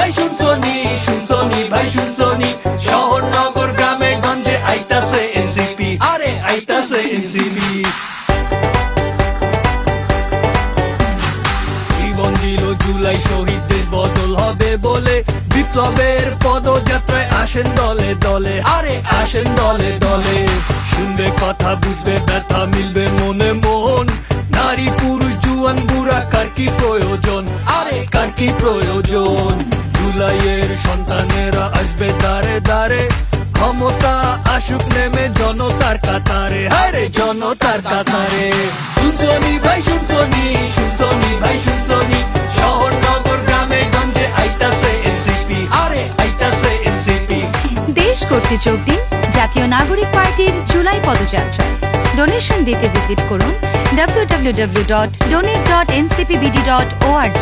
ভাই শুনছনি ভাই শুনছনি, শহর নগর গ্রামে গঞ্জে আইতাছে এনসিপি, আরে আইতাছে এনসিপি। জীবন দিল জুলাই শহীদদের বদল হবে বলে, বিপ্লবের পদযাত্রায় আসেন দলে দলে, আরে আসেন দলে দলে। শুনবে কথা বুঝবে ব্যথা মিলবে মনে মন, নারী পুরুষ জুয়ান বুড়া কার কি প্রয়োজন, আরে কার কি প্রয়োজন। জুলাইয়ের সন্তানেরা আসবে দাঁড়ে দাঁড়ে, ক্ষমতা আসুক নেমে জনতার কাতারে, আরে জনতার কাতারে। শুনছনি ভাই শুনছনি ভাই শুনছনি, শহর নগর গ্রামে গঞ্জে আইতাছে এনসিপি, আরে আইতাছে এনসিপি। দেশ করতে যোগ দিন জাতীয় নাগরিক পার্টির জুলাই পদযাত্রায়। ডোনেশন দিতে ভিজিট করুন www.donate.ncpbd.org।